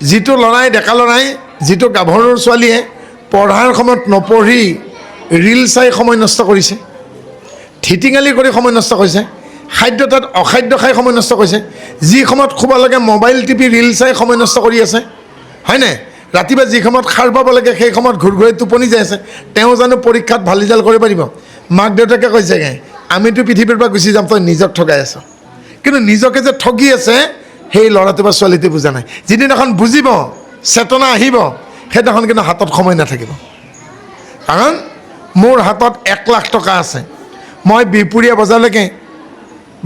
যিটো ল'ৰাই ডেকা ল'ৰাই যিটো গাভৰুৰ ছোৱালীয়ে পঢ়াৰ সময়ত নপঢ়ি ৰীল চাই সময় নষ্ট কৰিছে, থিতিঙালি কৰি সময় নষ্ট কৰিছে, খাদ্য তাত অখাদ্য খাই সময় নষ্ট কৰিছে, যি সময়ত শুব লাগে মোবাইল টিপি ৰীল চাই সময় নষ্ট কৰি আছে, হয়নে? ৰাতিপুৱা যি সময়ত সাৰ পাব লাগে সেই সময়ত ঘূৰি টোপনি যাই আছে, তেওঁ জানো পৰীক্ষাত ভাল ৰিজাল্ট কৰিব পাৰিব? মাক দেউতাকে কৈছেগৈ আমিতো পৃথিৱীৰ পৰা গুচি যাম, তই নিজক ঠগাই আছ। কিন্তু নিজকে যে ঠগি আছে সেই ল'ৰাটো বা ছোৱালীটোৱে বুজা নাই। যিদিনাখন বুজিব, চেতনা আহিব, সেইদিনাখন কিন্তু হাতত সময় নাথাকিব। কাৰণ মোৰ হাতত 1 লাখ টকা আছে, মই বিহপুৰীয়া বজাৰলৈকে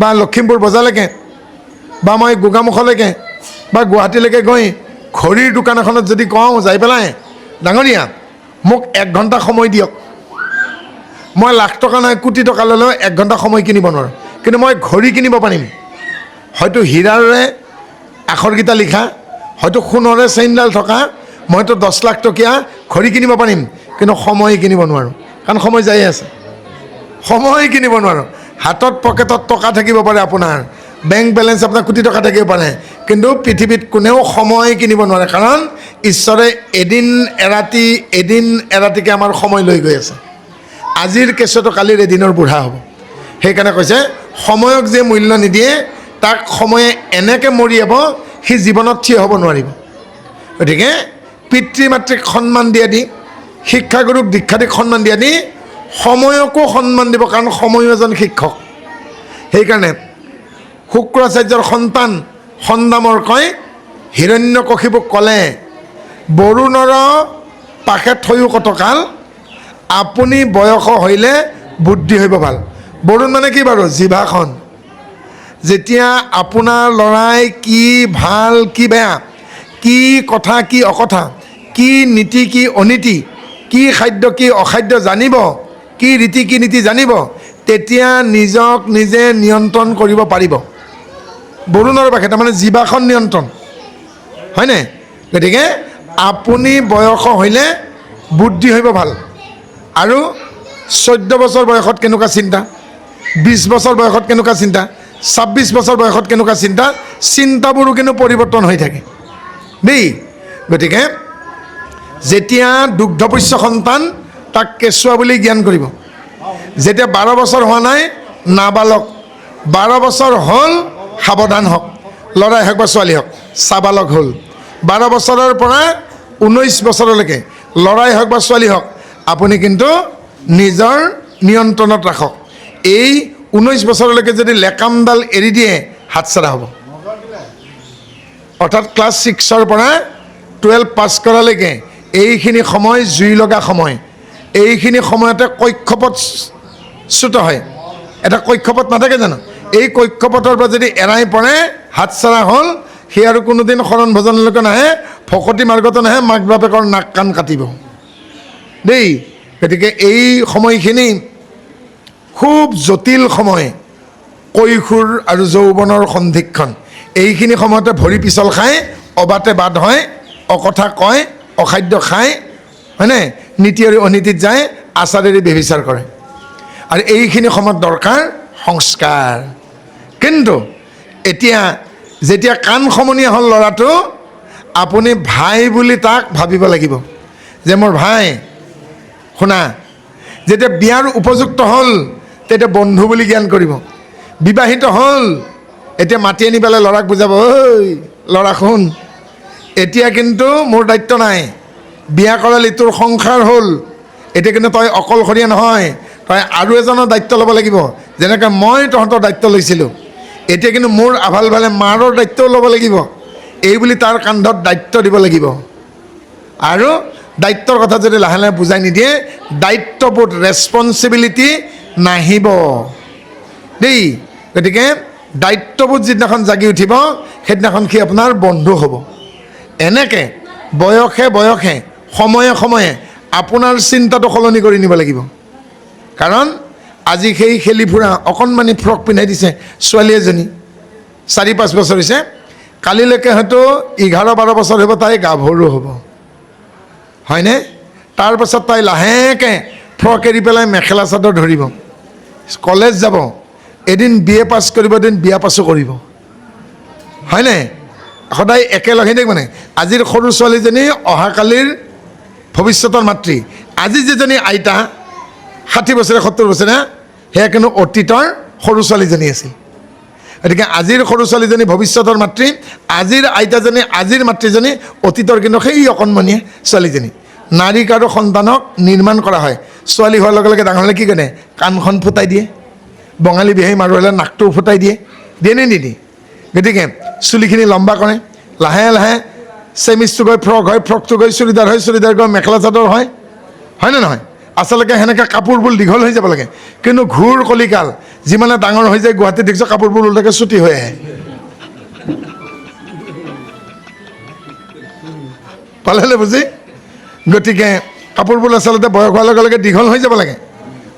বা লখিমপুৰ বজাৰলৈকে বা মই গোগামুখলৈকে বা গুৱাহাটীলৈকে গৈ ঘড়ীৰ দোকান এখনত যদি কওঁ যাই পেলাই ডাঙৰীয়া মোক 1 ঘণ্টা সময় দিয়ক, মই লাখ টকা নহয় কোটি টকা ল'লেও 1 ঘণ্টা সময় কিনিব নোৱাৰোঁ, কিন্তু মই ঘড়ী কিনিব পাৰিম। হয়তো হীৰাৰে আখৰকেইটা লিখা, হয়তো সোণৰে চেইনডাল থকা, মইতো 10 লাখ টকীয়া ঘড়ী কিনিব পাৰিম, কিন্তু সময় কিনিব নোৱাৰোঁ। কাৰণ সময় যাই আছে, সময় কিনিব নোৱাৰোঁ। হাতত পকেটত টকা থাকিব পাৰে, আপোনাৰ বেংক বেলেঞ্চ আপোনাৰ কোটি টকা থাকিব পাৰে, কিন্তু পৃথিৱীত কোনেও সময় কিনিব নোৱাৰে। কাৰণ ঈশ্বৰে এদিন এৰাতিকে আমাৰ সময় লৈ গৈ আছে। আজিৰ কেঁচুৱাটো কালিৰ এদিনৰ বুঢ়া হ'ব। সেইকাৰণে কৈছে সময়ক যে মূল্য নিদিয়ে তাক সময়ে এনেকৈ মৰিয়াব সি জীৱনত থিয় হ'ব নোৱাৰিব। গতিকে পিতৃ মাতৃক সন্মান দিয়া দি, শিক্ষাগুৰুক দীক্ষাতিক সন্মান দিয়া দি সময়কো সন্মান দিব, কাৰণ সময়ো এজন শিক্ষক। সেইকাৰণে শুক্ৰাচাৰ্যৰ সন্তান সন্দামৰ কয় হিৰণ্যকশিপুক ক'লে বৰুণৰ পাশে থৈও কতকাল, আপুনি বয়স হইলে বুদ্ধি হইব ভাল। বৰুণ মানে কি বাৰু? জিভাখন। যেতিয়া আপোনাৰ ল'ৰাই কি ভাল কি বেয়া, কি কথা কি অকথা, কি নীতি কি অনীতি, কি খাদ্য কি অখাদ্য জানিব, কি ৰীতি কি নীতি জানিব, তেতিয়া নিজক নিজে নিয়ন্ত্ৰণ কৰিব পাৰিব। বৰুণৰ পাশে তাৰমানে জিভাখন নিয়ন্ত্ৰণ, হয়নে? গতিকে আপুনি বয়স হইলে বুদ্ধি হইব ভাল। আৰু 14 বছৰ বয়সত কেনেকুৱা চিন্তা, 20 বছৰ বয়সত কেনেকুৱা চিন্তা, 26 বছৰ বয়সত কেনেকুৱা চিন্তা, চিন্তাবোৰো কিন্তু পৰিৱৰ্তন হৈ থাকে দেই। গতিকে যেতিয়া দুগ্ধপোষ্য সন্তান তাক কেঁচুৱা বুলি জ্ঞান কৰিব, যেতিয়া 12 বছৰ হোৱা নাই নাবালক, 12 বছৰ হ'ল সাৱধান হওক, ল'ৰাই হওক বা ছোৱালী হওক, চাবালক হ'ল। 12 বছৰৰ পৰা 19 বছৰলৈকে ল'ৰাই হওক বা ছোৱালী হওক আপুনি কিন্তু নিজৰ নিয়ন্ত্ৰণত ৰাখক। এই 19 বছৰলৈকে যদি লেকামডাল এৰি দিয়ে হাতচাৰা হ'ব। অৰ্থাৎ ক্লাছ 6ৰ পৰা 12 পাছ কৰালৈকে এইখিনি সময় জুই লগা সময়। এইখিনি সময়তে কক্ষপথচ্যুত হয়। এটা কক্ষপথ নাথাকে জানো? এই কক্ষপথৰ পৰা যদি এৰাই পৰে হাতচাৰা হ'ল, সি আৰু কোনোদিন শৰণ ভজনলৈকে নাহে, ভকতি মাৰ্গতো নাহে, মাক বাপেকৰ নাক কাণ কাটিব দেই। গতিকে এই সময়খিনি খুব জটিল সময়, কৈশোৰ আৰু যৌৱনৰ সন্ধিক্ষণ। এইখিনি সময়তে ভৰি পিছল খায়, অবাতে বাদ হয়, অকথা কয়, অখাদ্য খায়, হয়নে? নীতি আৰু অনীতিত যায়, আচাৰেৰে ব্যভিচাৰ কৰে। আৰু এইখিনি সময়ত দৰকাৰ সংস্কাৰ। কিন্তু এতিয়া যেতিয়া কাণ সমনীয়া হ'ল ল'ৰাটো, আপুনি ভাই বুলি তাক ভাবিব লাগিব যে মোৰ ভাই। শুনা, যেতিয়া বিয়াৰ উপযুক্ত হ'ল তেতিয়া বন্ধু বুলি জ্ঞান কৰিব। বিবাহিত হ'ল এতিয়া মাতি আনি পেলাই ল'ৰাক বুজাব, ঐ ল'ৰা শুন, এতিয়া কিন্তু মোৰ দায়িত্ব নাই, বিয়া কৰালি, তোৰ সংসাৰ হ'ল, এতিয়া কিন্তু তই অকলশৰীয়া নহয়, তই আৰু এজনৰ দায়িত্ব ল'ব লাগিব। যেনেকৈ মই তহঁতৰ দায়িত্ব লৈছিলোঁ, এতিয়া কিন্তু মোৰ আভাল ভালে মাৰৰ দায়িত্বও ল'ব লাগিব। এই বুলি তাৰ কান্ধত দায়িত্ব দিব লাগিব। আৰু দায়িত্বৰ কথা যদি লাহে লাহে বুজাই নিদিয়ে, দায়িত্ববোধ ৰেছপনচিবিলিটি নাহিব দেই। গতিকে দায়িত্ববোধ যিদিনাখন জাগি উঠিব সেইদিনাখন সি আপোনাৰ বন্ধু হ'ব। এনেকৈ বয়সে বয়সে সময়ে সময়ে আপোনাৰ চিন্তাটো সলনি কৰি নিব লাগিব। কাৰণ আজি সেই খেলি ফুৰা অকণমানি ফ্ৰক পিন্ধাই দিছে ছোৱালী এজনী, 4-5 বছৰ হৈছে, কালিলৈকে হয়তো 11-12 বছৰ হ'ব, তাই গাভৰু হ'ব, হয়নে? তাৰপাছত তাই লাহেকৈ ফ্ৰক এৰি পেলাই মেখেলা চাদৰ ধৰিব, কলেজ যাব, এদিন BA পাছ কৰিব, এদিন বিয়া পাছো কৰিব, হয়নে? সদায় একেলগে দেখ মানে আজিৰ সৰু ছোৱালীজনী অহাকালিৰ ভৱিষ্যতৰ মাতৃ আজি যিজনী আইতা 60 বছৰে 70 বছৰে সেয়া কিন্তু অতীতৰ সৰু ছোৱালীজনী আছিল গতিকে আজিৰ সৰু ছোৱালীজনী ভৱিষ্যতৰ মাতৃ আজিৰ আইতাজনী আজিৰ মাতৃজনী অতীতৰ কিন্তু সেই অকণমানি ছোৱালীজনী নাৰীক আৰু সন্তানক নিৰ্মাণ কৰা হয় ছোৱালী হোৱাৰ লগে লগে ডাঙৰ হ'লে কি কৰে কাণখন ফুটাই দিয়ে বঙালী বিহাৰী মাৰু হ'লে নাকটো ফুটাই দিয়ে দিয়ে নে নিদিয়ে গতিকে চুলিখিনি লম্বা কৰে লাহে লাহে চেমিজটো গৈ ফ্ৰক হয় ফ্ৰকটো গৈ চুৰিদাৰ হয় চুৰিদাৰ গৈ মেখেলা চাদৰ হয় হয়নে নহয় আচলতে সেনেকৈ কাপোৰবোৰ দীঘল হৈ যাব লাগে কিন্তু ঘূৰ কলিকাল যিমানে ডাঙৰ হৈ যায় গুৱাহাটীত দেখিছোঁ কাপোৰবোৰ ওলোটাকৈ ছুটি হৈ আহে পালে বুজি গতিকে কাপোৰবোৰ আচলতে বয়স হোৱাৰ লগে লগে দীঘল হৈ যাব লাগে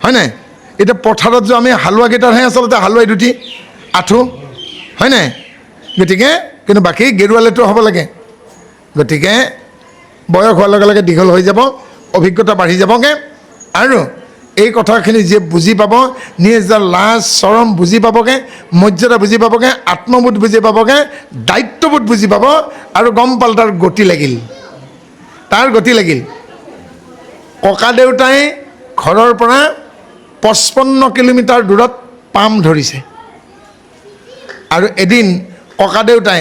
হয় নাই এতিয়া পথাৰত যে আমি হালোৱাকেইটাৰহে আচলতে হালোৱাই দুটি আঁঠু হয় নাই গতিকে কিন্তু বাকী গেৰুৱালেতো হ'ব লাগে গতিকে বয়স হোৱাৰ লগে লগে দীঘল হৈ যাব অভিজ্ঞতা বাঢ়ি যাবগৈ আৰু এই কথাখিনি যে বুজি পাব নিজৰ লাজ চৰম বুজি পাবগৈ মৰ্যাদা বুজি পাবগৈ আত্মবোধ বুজি পাবগৈ দায়িত্ববোধ বুজি পাব আৰু গম পাল তাৰ গতি লাগিল ককা দেউতাই ঘৰৰ পৰা 55 কিলোমিটাৰ দূৰত পাম ধৰিছে আৰু এদিন ককা দেউতাই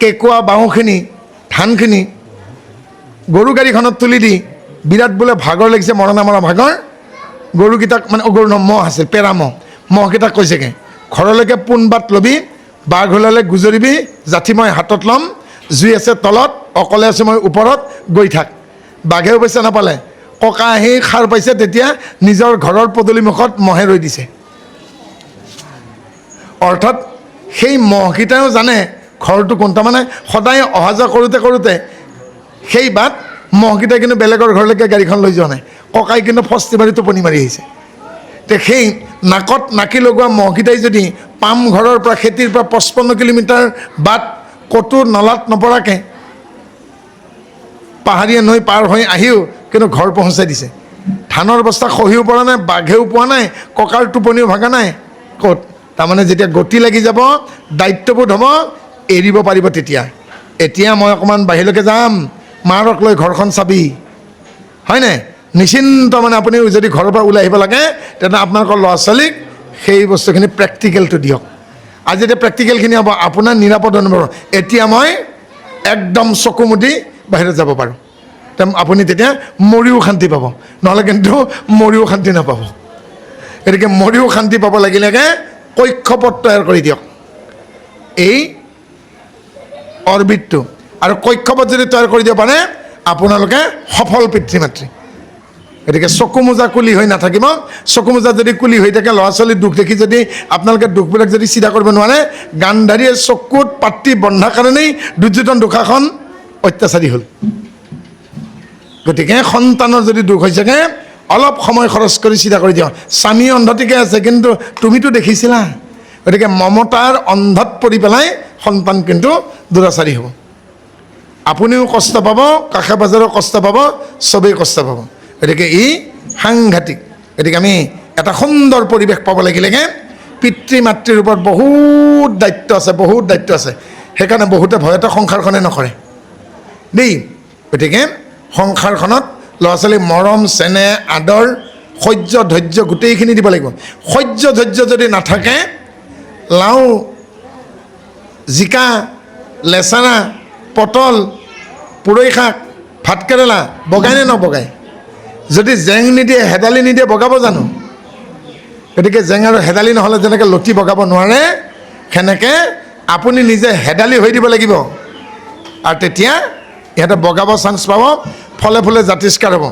কেঁকুৱা বাঁহখিনি ধানখিনি গৰু গাড়ীখনত তুলি দি বিৰাট বোলে ভাগৰ লাগিছে মৰণা মৰা ভাগৰ গৰুকেইটাক মানে গৰু মহ আছিল পেৰা মহকেইটাক কৈছেগৈ ঘৰলৈকে পোনবাট ল'বি বাঘ ওলালে গুজৰিবি জাঠি মই হাতত ল'ম জুই আছে তলত অকলে আছোঁ মই ওপৰত গৈ থাক বাঘেও পইচা নাপালে ককা আহি সাৰ পাইছে তেতিয়া নিজৰ ঘৰৰ পদূলিমুখত মহে ৰৈ দিছে অৰ্থাৎ সেই মহকেইটাও জানে ঘৰটো কোন তাৰমানে সদায় অহা যোৱা কৰোঁতে সেই বাট মহকেইটাই কিন্তু বেলেগৰ ঘৰলৈকে গাড়ীখন লৈ যোৱা নাই ককাই কিন্তু ফস্তি মাৰি টোপনি মাৰি আহিছে তে সেই নাকত নাকি লগোৱা মহকেইটাই যদি পাম ঘৰৰ পৰা খেতিৰ পৰা 55 কিলোমিটাৰ বাট ক'তো নলাত নপৰাকৈ পাহাৰীয়া নৈ পাৰ হৈ আহিও কিন্তু ঘৰ পহুচাই দিছে ধানৰ বস্তা খহিও পৰা নাই বাঘেও পোৱা নাই ককাৰ টোপনিও ভাগা নাই ক'ত তাৰমানে যেতিয়া গতি লাগি যাব দায়িত্ববোধ হ'ব এৰিব পাৰিব তেতিয়া এতিয়া মই অকণমান বাহিৰলৈকে যাম মাৰক লৈ ঘৰখন চাবি হয়নে নিশ্চিন্ত মানে আপুনি যদি ঘৰৰ পৰা ওলাই আহিব লাগে তেতিয়া আপোনালোকৰ ল'ৰা ছোৱালীক সেই বস্তুখিনি প্ৰেক্টিকেলটো দিয়ক আজি যেতিয়া প্ৰেক্টিকেলখিনি হ'ব আপোনাৰ নিৰাপদ অনুভৱ এতিয়া মই একদম চকু মুদি বাহিৰত যাব পাৰোঁ আপুনি তেতিয়া মৰিও শান্তি পাব নহ'লে কিন্তু মৰিও শান্তি নাপাব গতিকে মৰিও শান্তি পাব লাগিলেগে কক্ষপথ তৈয়াৰ কৰি দিয়ক এই অৰবিটটো আৰু কক্ষপথ যদি তৈয়াৰ কৰি দিব পাৰে আপোনালোকে সফল পিতৃ মাতৃ গতিকে চকু মোজা কুলি হৈ নাথাকিব চকু মোজা যদি কুলি হৈ থাকে ল'ৰা ছোৱালীৰ দুখ দেখি যদি আপোনালোকে দুখবিলাক যদি চিধা কৰিব নোৱাৰে গান্ধাৰীয়ে চকুত পাতি বন্ধা কাৰণেই দুৰ্যোধন দুষাখন অত্যাচাৰী হ'ল গতিকে সন্তানৰ যদি দুখ হৈছেগে অলপ সময় খৰচ কৰি চিধা কৰি দিওঁ স্বামী অন্ধ ঠিকে আছে কিন্তু তুমিতো দেখিছিলা গতিকে মমতাৰ অন্ধত পৰি পেলাই সন্তান কিন্তু দুৰাচাৰী হ'ব আপুনিও কষ্ট পাব কাষে পাজৰেও কষ্ট পাব চবেই কষ্ট পাব গতিকে ই সাংঘাতিক গতিকে আমি এটা সুন্দৰ পৰিৱেশ পাব লাগিলেগে পিতৃ মাতৃৰ ওপৰত বহুত দায়িত্ব আছে সেইকাৰণে বহুতে ভয়তে সংসাৰখনে নকৰে দেই গতিকে সংসাৰখনত ল'ৰা ছোৱালী মৰম চেনেহ আদৰ সহ্য ধৈৰ্য গোটেইখিনি দিব লাগিব সহ্য ধৈৰ্য যদি নাথাকে লাও জিকা লেচেৰা পটল পুৰৈ শাক ভাতকেৰেলা বগাই নে নবগায় যদি জেং নিদিয়ে হেদালি নিদিয়ে বগাব জানো গতিকে জেং আৰু হেদালি নহ'লে যেনেকৈ লটি বগাব নোৱাৰে সেনেকৈ আপুনি নিজে হেদালি হৈ দিব লাগিব আৰু তেতিয়া ইহঁতে বগাব চান্স পাব ফলে ফলে জাতিষ্কাৰ হ'ব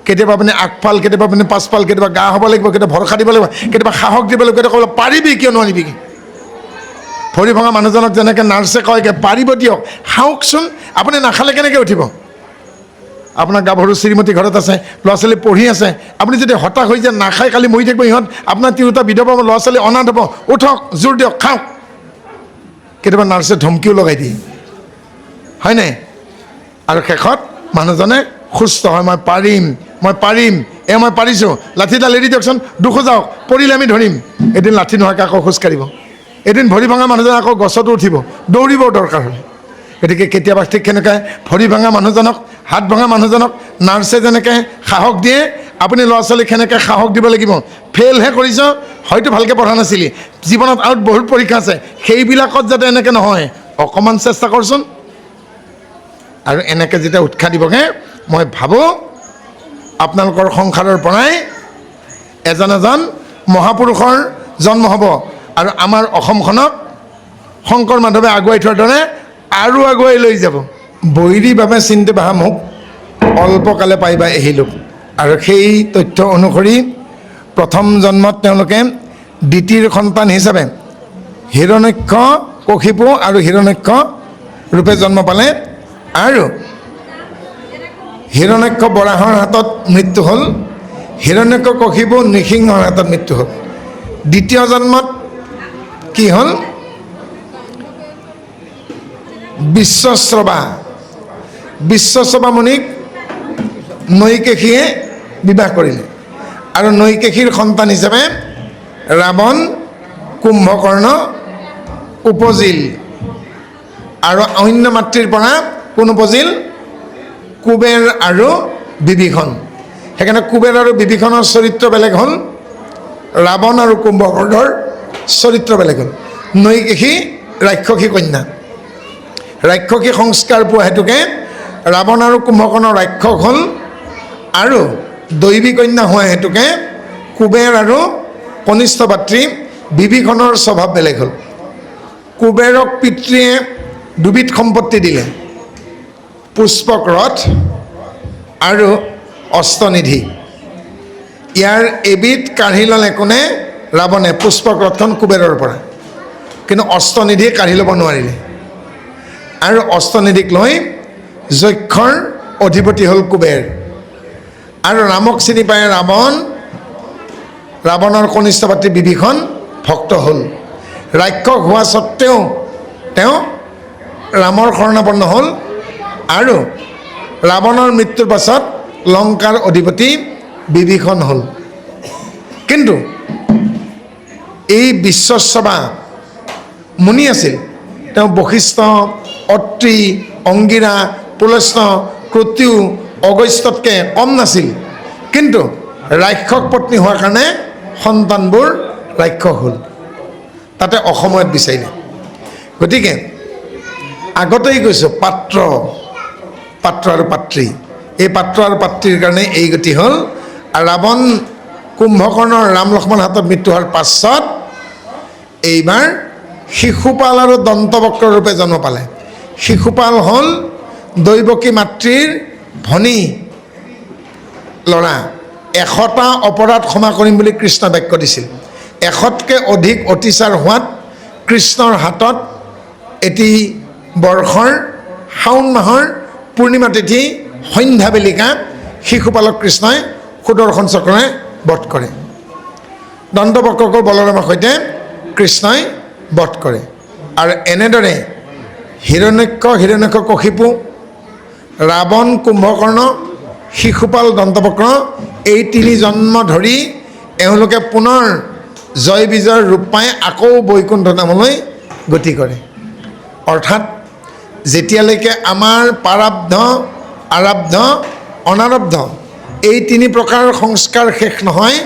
কেতিয়াবা আপুনি আগফাল কেতিয়াবা আপুনি পাছফাল কেতিয়াবা গা হ'ব লাগিব কেতিয়াবা ভৰসা দিব লাগিব কেতিয়াবা সাহস দিব লাগিব কেতিয়াবা ক'ব পাৰিবি কিয় নোৱাৰিবি কি ভৰি ভঙা মানুহজনক যেনেকৈ নাৰ্ছে কয়গৈ পাৰিব দিয়ক খাওকচোন আপুনি নাখালে কেনেকৈ উঠিব আপোনাৰ গাভৰু শ্ৰীমতী ঘৰত আছে ল'ৰা ছোৱালী পঢ়ি আছে আপুনি যদি হতাশ হৈ যায় নাখায় কালি মৰি থাকিব ইহঁত আপোনাৰ তিৰোতা বিধৱা ল'ৰা ছোৱালী অনাথ হ'ব উঠক জোৰ দিয়ক খাওক কেতিয়াবা নাৰ্ছে ধমকিও লগাই দিয়ে হয় নাই আৰু শেষত মানুহজনে সুস্থ হয় মই পাৰিছোঁ লাঠিডাল এৰি দিয়কচোন দুখ যাওক পৰিলে আমি ধৰিম এদিন লাঠি নোহোৱাকৈ আকৌ খোজকাঢ়িব এদিন ভৰি ভঙা মানুহজনে আকৌ গছতো উঠিব দৌৰিব দৰকাৰ হ'লে গতিকে কেতিয়াবা ঠিক সেনেকৈ ভৰি ভঙা মানুহজনক, হাত ভঙা মানুহজনক নাৰ্ছে যেনেকৈ সাহস দিয়ে, আপুনি ল'ৰা ছোৱালীক সেনেকৈ সাহস দিব লাগিব। ফেইলহে কৰিছ, হয়তো ভালকৈ পঢ়া নাছিলি, জীৱনত আৰু বহুত পৰীক্ষা আছে, সেইবিলাকত যাতে এনেকৈ নহয়, অকণমান চেষ্টা কৰচোন। আৰু এনেকৈ যেতিয়া উৎসাহ দিবগৈ, মই ভাবোঁ আপোনালোকৰ সংসাৰৰ পৰাই এজন এজন মহাপুৰুষৰ জন্ম হ'ব। আৰু আমাৰ অসমখনক শংকৰ মাধৱে আগুৱাই থোৱাৰ দৰে আৰু আগুৱাই লৈ যাব। বৈৰীভাৱে চিন্তি বাহা মোক অল্পকালে পাইবা এহিলোক। আৰু সেই তথ্য অনুসৰি প্ৰথম জন্মত তেওঁলোকে দ্বিতীয় সন্তান হিচাপে হিৰণ্যক্ষ কশিপু আৰু হিৰণ্যক্ষ ৰূপে জন্ম পালে। আৰু হিৰণ্যক্ষ বৰাহৰ হাতত মৃত্যু হ'ল, হিৰণ্যক্ষ কশিপু নৃসিংহৰ হাতত মৃত্যু হ'ল। দ্বিতীয় জন্মত কি হ'ল? বিশ্বশ্ৰৱা মুনিক নৈকেশীয়ে বিবাহ কৰিলে। আৰু নৈকেশীৰ সন্তান হিচাপে ৰাৱণ, কুম্ভকৰ্ণ উপজিল। আৰু অন্য মাতৃৰ পৰা কোন উপজিল? কুবেৰ আৰু বিভীষণ। সেইকাৰণে কুবেৰ আৰু বিভীষণৰ চৰিত্ৰ বেলেগ হ'ল, ৰাৱণ আৰু কুম্ভকৰ্ণৰ চৰিত্ৰ বেলেগ হ'ল। নৈকেশী ৰাক্ষসী কন্যা, ৰাক্ষসী সংস্কাৰ পোৱা হেতুকে ৰাৱণ আৰু কুম্ভকৰ্ণৰ ৰাক্ষস হ'ল। আৰু দৈৱী কন্যা হোৱা হেতুকে কুবেৰ আৰু কনিষ্ঠ ভাতৃ বিভীষণৰ স্বভাৱ বেলেগ হ'ল। কুবেৰক পিতৃয়ে দুবিধ সম্পত্তি দিলে, পুষ্পক ৰথ আৰু অষ্টনিধি। ইয়াৰ এবিধ কাঢ়ি ল'লে কোনে? ৰাৱণে, পুষ্পক ৰথখন কুবেৰৰ পৰা। কিন্তু অষ্টনিধি কাঢ়ি ল'ব নোৱাৰিলে। আৰু অষ্টনিধিক লৈ যক্ষৰ অধিপতি হ'ল কুবেৰ। আৰু ৰামক চিনি পায় ৰাৱণ, ৰাৱণৰ কনিষ্ঠ ভাতৃ বিভীষণ ভক্ত হ'ল। ৰাক্ষস হোৱা স্বত্তেও তেওঁ ৰামৰ শৰণাপন্ন হ'ল। আৰু ৰাৱণৰ মৃত্যুৰ পাছত লংকাৰ অধিপতি বিভীষণ হ'ল। কিন্তু এই বিশ্বশ্ৰৱা মুনি আছিল, তেওঁ বশিষ্ঠ, অত্ৰি, অংগিৰা, পুলস্ত, ক্ৰতু, অগস্ত্যতকৈ কম নাছিল। কিন্তু ৰাক্ষস পত্নী হোৱাৰ কাৰণে সন্তানবোৰ ৰাক্ষস হ'ল। তাতে অসময়ত বিচাৰিলে। গতিকে আগতেই কৈছোঁ, পাত্ৰ আৰু পাত্ৰী, এই পাত্ৰ আৰু পাত্ৰীৰ কাৰণে এই গতি হ'ল। আৰু ৰাৱণ কুম্ভকৰ্ণৰ ৰাম লক্ষ্মণ হাতত মৃত্যু হোৱাৰ পাছত এইবাৰ শিশুপাল আৰু দন্তবক্ৰ ৰূপে জন্ম পালে। শিশুপাল হ'ল দৈৱকী মাতৃৰ ভনী ল'ৰা। 100টা অপৰাধ ক্ষমা কৰিম বুলি কৃষ্ণ বাক্য দিছিল। 100তকৈ অধিক অত্যাচাৰ হোৱাত কৃষ্ণৰ হাতত এটি বৰ্ষৰ শাওণ মাহৰ পূৰ্ণিমা তিথি সন্ধ্যা বেলিকা শিশুপালক কৃষ্ণই সুদৰ্শন চক্ৰৰে বধ কৰে। দন্তবক্ৰকো বলৰামৰ সৈতে কৃষ্ণই বধ কৰে। আৰু এনেদৰে হিৰণ্যক্ষ কশিপু, ৰাৱণ, কুম্ভকৰ্ণ, শিশুপাল, দন্তবক্ৰ, এই 3 জন্ম ধৰি এওঁলোকে পুনৰ জয় বিজয়ৰ ৰূপ পাই আকৌ বৈকুণ্ঠ ধামলৈ গতি কৰে। অৰ্থাৎ যেতিয়ালৈকে আমাৰ প্ৰাৰব্ধ, আৰব্ধ, অনাৰব্ধ এই 3 প্ৰকাৰৰ সংস্কাৰ শেষ নহয়,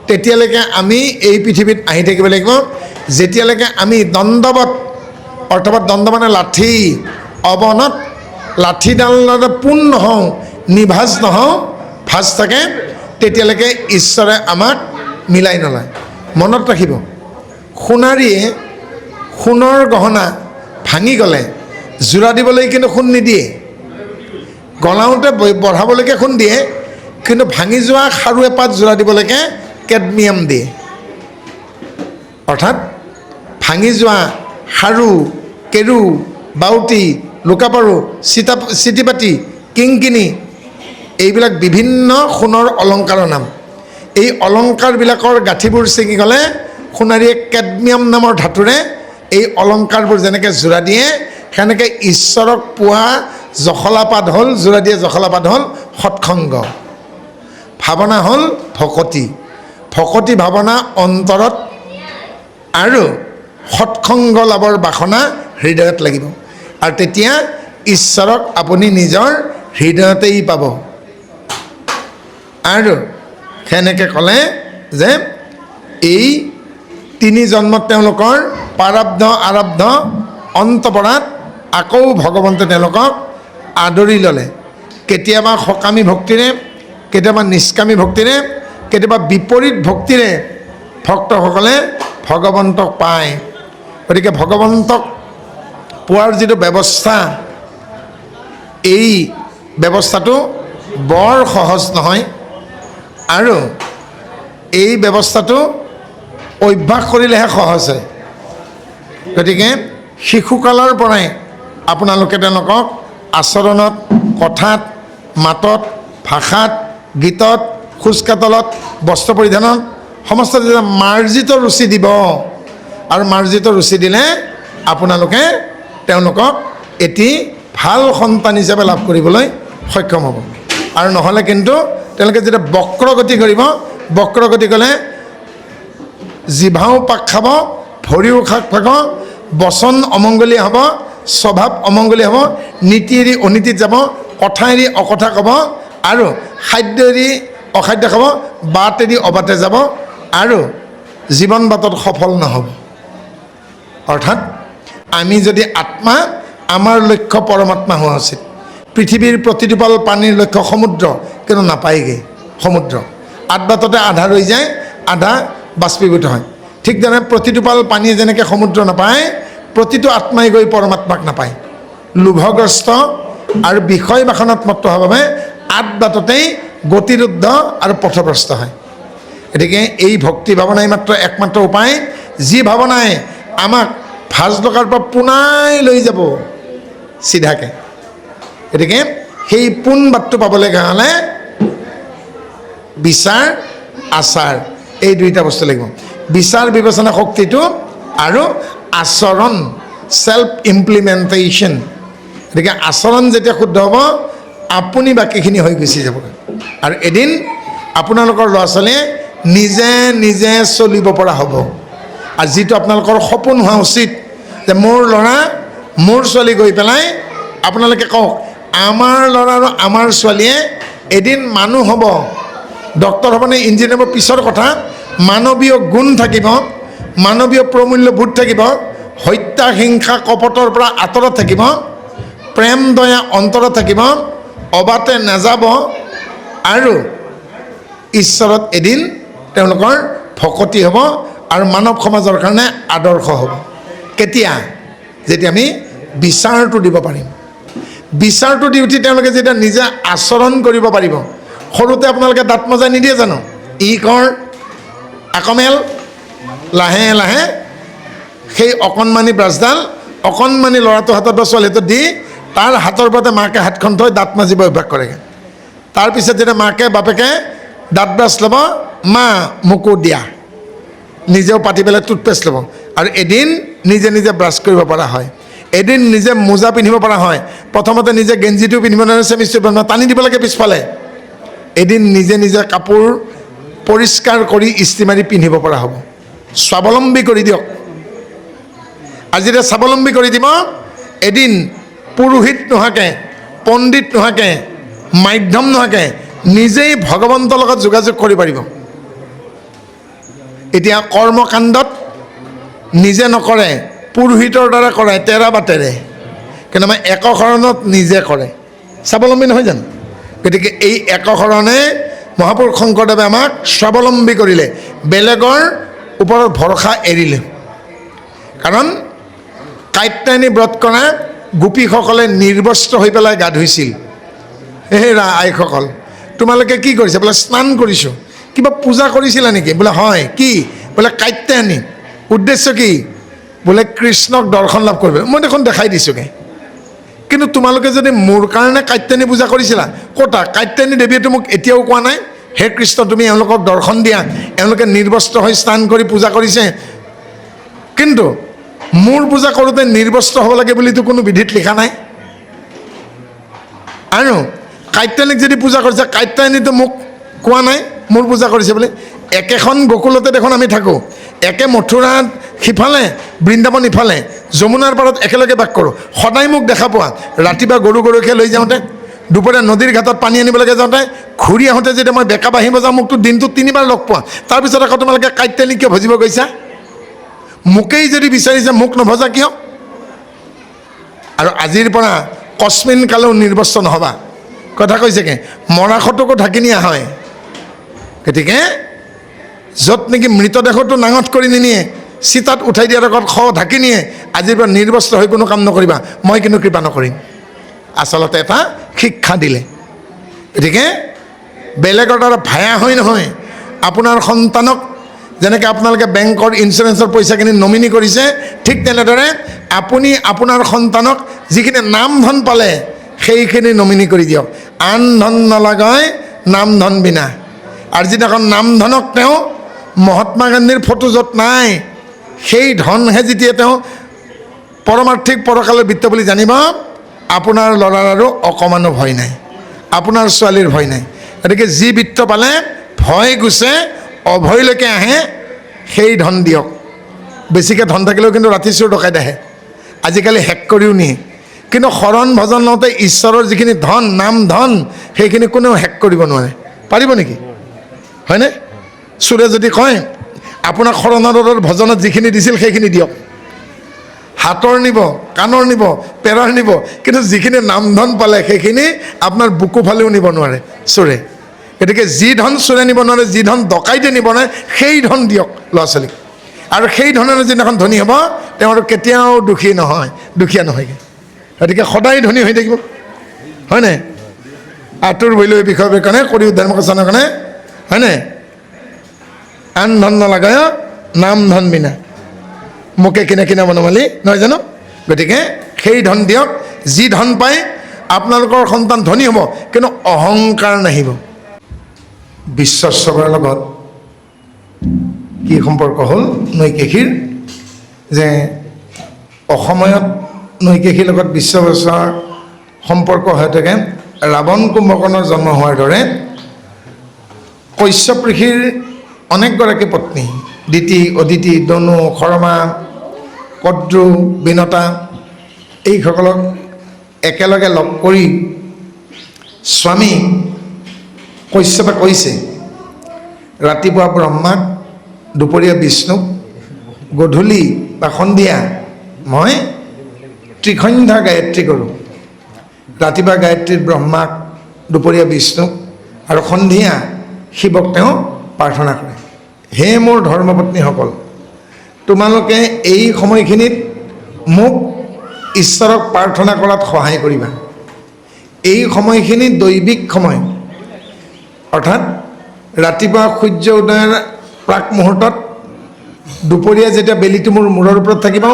তেতিয়ালৈকে আমি এই পৃথিৱীত আহি থাকিব লাগিব। যেতিয়ালৈকে আমি দণ্ডবত, অৰ্থাৎ দণ্ড মানে লাঠি, অৱনত লাঠিডালত পোন নহওঁ, নিভাজ নহওঁ, ভাজ থাকে, তেতিয়ালৈকে ঈশ্বৰে আমাক মিলাই নলয়। মনত ৰাখিব, সোণাৰীয়ে সোণৰ গহনা ভাঙি গ'লে যোৰা দিবলৈ কিন্তু সোণ নিদিয়ে, গলাওঁতে বঢ়াবলৈকে সোণ দিয়ে, কিন্তু ভাঙি যোৱা খাৰু এপাত যোৰা দিবলৈকে কেডমিয়াম দিয়ে। অৰ্থাৎ ভাঙি যোৱা খাৰু, কেৰু, বাউটি, লোকাপাৰু, চিটিপাতি, কিংকিনি, এইবিলাক বিভিন্ন সোণৰ অলংকাৰৰ নাম। এই অলংকাৰবিলাকৰ গাঁঠিবোৰ ছিঙি গ'লে সোণাৰীয়ে কেডমিয়াম নামৰ ধাতুৰে এই অলংকাৰবোৰ যেনেকৈ যোৰা দিয়ে, সেনেকৈ ঈশ্বৰক পোৱা জখলাপাত হ'ল, যোৰা দিয়ে জখলাপাত হ'ল সৎসংগ। ভাৱনা হ'ল ভকতি, ভকতি ভাৱনা অন্তৰত আৰু সৎসংগ লাভৰ বাসনা হৃদয়ত লাগিব। আৰু তেতিয়া ঈশ্বৰক আপুনি নিজৰ হৃদয়তেই পাব। আৰু সেনেকৈ ক'লে যে এই 3 জন্মত তেওঁলোকৰ প্ৰাৰব্ধ আৰব্ধ অন্তপৰাত আকৌ ভগৱন্তে তেওঁলোকক আদৰি ল'লে। কেতিয়াবা সকামী ভক্তিৰে, কেতিয়াবা নিষ্কামী ভক্তিৰে, কেতিয়াবা বিপৰীত ভক্তিৰে ভক্তসকলে ভগৱন্তক পায়। গতিকে ভগৱন্তক পোৱাৰ যিটো ব্যৱস্থা, এই ব্যৱস্থাটো বৰ সহজ নহয়। আৰু এই ব্যৱস্থাটো অভ্যাস কৰিলেহে সহজ হয়। গতিকে শিশুকালৰ পৰাই আপোনালোকে তেওঁলোকক আচৰণত, কথাত, মাতত, ভাষাত, গীতত, খোজকাতলত, বস্ত্ৰ পৰিধানত সমস্ত যেতিয়া মাৰ্জিত ৰুচি দিব, আৰু মাৰ্জিত ৰুচি দিলে আপোনালোকে তেওঁলোকক এটি ভাল সন্তান হিচাপে লাভ কৰিবলৈ সক্ষম হ'ব। আৰু নহ'লে কিন্তু তেওঁলোকে যেতিয়া বক্ৰগতি কৰিব, বক্ৰগতি ক'লে জিভাও পাক খাব, ভৰিও খাক খাব, বচন অমংগলীয়া হ'ব, স্বভাৱ অমংগলীয়া হ'ব, নীতি এৰি অনীতিত যাব, কথা এৰি অকথা ক'ব, আৰু খাদ্য এৰি অখাদ্য খাব, বাট এৰি অবাটে যাব, আৰু জীৱন বাটত সফল নহ'ব। অৰ্থাৎ আমি যদি আত্মা, আমাৰ লক্ষ্য পৰমাত্মা হোৱা উচিত। পৃথিৱীৰ প্ৰতিটোপাল পানীৰ লক্ষ্য সমুদ্ৰ, কিন্তু নাপায়গৈ সমুদ্ৰ। আধবাটতে আধা ৰৈ যায়, আধা বাষ্পীভূত হয়। ঠিক তেনে প্ৰতিটোপাল পানীয়ে যেনেকৈ সমুদ্ৰ নাপায়, প্ৰতিটো আত্মাই গৈ পৰমাত্মাক নাপায়। লোভগ্ৰস্ত আৰু বিষয় বাসনাত মত্ত হোৱাৰ বাবে আধবাটতেই গতিৰুদ্ধ আৰু পথভ্ৰষ্ট হয়। গতিকে এই ভক্তি ভাৱনাই মাত্ৰ একমাত্ৰ উপায়, যি ভাৱনাই আমাক ভাজ লগাৰ পৰা পোনাই লৈ যাব চিধাকৈ। গতিকে সেই পোন বাটটো পাবলৈ হ'লে বিচাৰ, আচাৰ, এই দুইটা বস্তু লাগিব। বিচাৰ বিবেচনা শক্তিটো আৰু আচৰণ, চেল্ফ ইমপ্লিমেণ্টেশ্যন। গতিকে আচৰণ যেতিয়া শুদ্ধ হ'ব, আপুনি বাকীখিনি হৈ গুচি যাব। আৰু এদিন আপোনালোকৰ ল'ৰা ছোৱালীয়ে নিজে নিজে চলিব পৰা হ'ব। আৰু যিটো আপোনালোকৰ সপোন হোৱা উচিত যে মোৰ ল'ৰা, মোৰ ছোৱালী গৈ পেলাই আপোনালোকে কওক, আমাৰ ল'ৰা আৰু আমাৰ ছোৱালীয়ে এদিন মানুহ হ'ব, ডক্টৰ হ'বনে ইঞ্জিনিয়াৰ হ'ব পিছৰ কথা, মানৱীয় গুণ থাকিব, মানৱীয় প্ৰমূল্যবোধ থাকিব, হত্যা হিংসা কপটৰ পৰা আঁতৰত থাকিব, প্ৰেম দয়া অন্তৰত থাকিব, অবাটে নাযাব, আৰু ঈশ্বৰত এদিন তেওঁলোকৰ ভকতি হ'ব, আৰু মানৱ সমাজৰ কাৰণে আদৰ্শ হ'ব। কেতিয়া? যেতিয়া আমি বিচাৰটো দিব পাৰিম। বিচাৰটো দি উঠি তেওঁলোকে যেতিয়া নিজে আচৰণ কৰিব পাৰিব। সৰুতে আপোনালোকে দাঁত মজাই নিদিয়ে জানো? ই কৰ, আকমেল, লাহে লাহে সেই অকণমানি ব্ৰাছডাল অকণমানি ল'ৰাটোৰ হাতত বা ছোৱালীটোত দি তাৰ হাতৰ ওপৰতে মাকে হাতখন থৈ দাঁত মাজিব অভ্যাস কৰেগৈ। তাৰপিছত যেতিয়া মাকে বাপেকে দাঁত ব্ৰাছ ল'ব, মা মোকো দিয়া, নিজেও পাতি পেলাই টুথপেষ্ট ল'ব, আৰু এদিন নিজে নিজে ব্ৰাছ কৰিব পৰা হয়, এদিন নিজে মোজা পিন্ধিব পৰা হয়। প্ৰথমতে নিজে গেঞ্জিটো পিন্ধিব নোৱাৰে, চেমিজটো পিন্ধিব টানি দিব লাগে পিছফালে। এদিন নিজে নিজে কাপোৰ পৰিষ্কাৰ কৰি ইস্ত্ৰি মাৰি পিন্ধিব পৰা হ'ব। স্বাৱলম্বী কৰি দিয়ক। আৰু যেতিয়া স্বাৱলম্বী কৰি দিব, এদিন পুৰোহিত নোহোৱাকৈ, পণ্ডিত নোহোৱাকৈ, মাধ্যম নোহোৱাকৈ নিজেই ভগৱন্তৰ লগত যোগাযোগ কৰিব পাৰিব। এতিয়া কৰ্মকাণ্ডত নিজে নকৰে, পুৰোহিতৰ দ্বাৰা কৰাই তেৰা বাটেৰে, কিন্তু আমাৰ একশৰণত নিজে কৰে। স্বাৱলম্বী নহয় জানো? গতিকে এই একশৰণে মহাপুৰুষ শংকৰদেৱে আমাক স্বাৱলম্বী কৰিলে, বেলেগৰ ওপৰত ভৰসা এৰিলে। কাৰণ কাত্যায়নী ব্ৰত কৰা গোপীসকলে নিৰ্বস্ত্ৰ হৈ পেলাই গা ধুইছিল। হে আইসকল, তোমালোকে কি কৰিছা? বোলে স্নান কৰিছোঁ। কিবা পূজা কৰিছিলা নেকি? বোলে হয়। কি? বোলে কাত্যায়নী। উদ্দেশ্য কি? বোলে কৃষ্ণক দৰ্শন লাভ কৰিব। মই দেখোন দেখাই দিছোঁগৈ। কিন্তু তোমালোকে যদি মোৰ কাৰণে কাত্যায়নী পূজা কৰিছিলা, ক'তা? কাত্যায়নী দেৱীয়েতো মোক এতিয়াও কোৱা নাই, হে কৃষ্ণ তুমি এওঁলোকক দৰ্শন দিয়া, এওঁলোকে নিৰ্বস্ত্ৰ হৈ স্নান কৰি পূজা কৰিছে। কিন্তু মোৰ পূজা কৰোঁতে নিৰ্বস্ত্ৰ হ'ব লাগে বুলিতো কোনো বিধিত লিখা নাই। আৰু কাত্যায়নীক যদি পূজা কৰিছে, কাত্যায়নীতো মোক কোৱা নাই মোৰ পূজা কৰিছে বুলি। একেখন গকুলতে দেখোন আমি থাকোঁ, একে মথুৰাত সিফালে, বৃন্দাবন ইফালে, যমুনাৰ পাৰত একেলগে বাস কৰোঁ, সদায় মোক দেখা পোৱা ৰাতিপুৱা গৰু গৰখীয়া লৈ যাওঁতে, দুপৰীয়া নদীৰ ঘাটত পানী আনিবলৈকে যাওঁতে, ঘূৰি আহোঁতে যেতিয়া মই বেকা বাঢ়িব যাওঁ মোকতো দিনটোত 3 বাৰ লগ পোৱা, তাৰপিছত আকৌ তোমালোকে কাইটেলি কিয় ভজিব গৈছা? মোকেই যদি বিচাৰিছে মোক নভজা কিয়? আৰু আজিৰ পৰা কস্মিন কালেও নিৰ্বস্ত্ৰ নহ'বা, কথা কৈছেগে মৰাশতকো ঢাকি নিয়া হয়। গতিকে য'ত নেকি মৃতদেহটো নাঙঠ কৰি নিনিয়ে, চিতাত উঠাই দিয়াৰ আগত ঢাকি নিয়ে, আজিৰ পৰা নিৰ্বস্ত্ৰ হৈ কোনো কাম নকৰিবা, মই কিন্তু কৃপা নকৰিম। আচলতে এটা শিক্ষা দিলে। গতিকে বেলেগৰ দ্বাৰা ভায়া হৈ নহয়, আপোনাৰ সন্তানক যেনেকৈ আপোনালোকে বেংকৰ ইঞ্চুৰেঞ্চৰ পইচাখিনি নমিনি কৰিছে, ঠিক তেনেদৰে আপুনি আপোনাৰ সন্তানক যিখিনি নাম ধন পালে সেইখিনি নমিনি কৰি দিয়ক। আন ধন নলগায় নাম ধন বিনা। আৰু যিদিনাখন নাম ধনক তেওঁ মহাত্মা গান্ধীৰ ফটো য'ত নাই, সেই ধনহে যেতিয়া তেওঁ পৰমাৰ্থিক পৰকালৰ বৃত্ত বুলি জানিব, আপোনাৰ ল'ৰাৰ আৰু অকণমানো ভয় নাই, আপোনাৰ ছোৱালীৰ ভয় নাই। গতিকে যি বৃত্ত পালে ভয় গুচে, অভয়লৈকে আহে, সেই ধন দিয়ক। বেছিকৈ ধন থাকিলেও কিন্তু ৰাতি চোৰ ডকাইত আহে, আজিকালি হেক কৰিও নিয়ে। কিন্তু শৰণ ভজন লওঁতে ঈশ্বৰৰ যিখিনি ধন, নাম ধন, সেইখিনি কোনেও হেক কৰিব নোৱাৰে। পাৰিব নেকি? হয়নে? চোৰে যদি কয় আপোনাক শৰণৰ ভজনত যিখিনি দিছিল সেইখিনি দিয়ক, হাতৰ নিব, কাণৰ নিব, পেৰাৰ নিব, কিন্তু যিখিনি নাম ধন পালে সেইখিনি আপোনাৰ বুকু ফালেও নিব নোৱাৰে চোৰে। গতিকে যি ধন চোৰে নিব নোৱাৰে, যি ধন ডকাইতে নিব নোৱাৰে, সেই ধন দিয়ক ল'ৰা ছোৱালীক। আৰু সেই ধনেৰে যিদিনাখন ধনী হ'ব তেওঁ আৰু কেতিয়াও দুখী নহয়, দুখীয়া নহয়গৈ। গতিকে সদায় ধনী হৈ থাকিব, হয়নে? আঁতুৰ ভৈলৈ বিষয় কাৰণে কৰি ধৰ্মকচনৰ কাৰণে, হয়নে? আন ধন নলগায় নাম ধন বিনা, মোকে কিনে কিনে বনমালি, নহয় জানো? গতিকে সেই ধন দিয়ক। যি ধন পায় আপোনালোকৰ সন্তান ধনী হ'ব, কিন্তু অহংকাৰ নাহিব। বিশ্বস্বৰৰ লগত কি সম্পৰ্ক হ'ল নৈকেশীৰ, যে অসময়ত নৈকেশীৰ লগত বিশ্বস্বৰ সম্পৰ্ক হৈ থাকে। ৰাৱণ কুম্ভকৰ্ণৰ জন্ম হোৱাৰ দৰে কশ্যপ ঋষিৰ অনেকগৰাকী পত্নী, দিতি, অদিতি, দনু, শৰ্মা, কদ্ৰু, বিনতা, এইসকলক একেলগে লগ কৰি স্বামী কশ্যপে কৈছে, ৰাতিপুৱা ব্ৰহ্মাক, দুপৰীয়া বিষ্ণুক, গধূলি বা সন্ধিয়া মই ত্ৰিসন্ধ্যা গায়ত্ৰী কৰোঁ। ৰাতিপুৱা গায়ত্ৰীত ব্ৰহ্মাক, দুপৰীয়া বিষ্ণুক আৰু সন্ধিয়া শিৱক তেওঁ প্ৰাৰ্থনা কৰে। হে মোৰ ধৰ্মপত্নীসকল, তোমালোকে এই সময়খিনিত মোক ঈশ্বৰক প্ৰাৰ্থনা কৰাত সহায় কৰিবা। এই সময়খিনি দৈবিক সময়, অৰ্থাৎ ৰাতিপুৱা সূৰ্য উদয়ৰ প্ৰাক মুহূৰ্তত, দুপৰীয়া যেতিয়া বেলিটো মোৰ মূৰৰ ওপৰত থাকিব,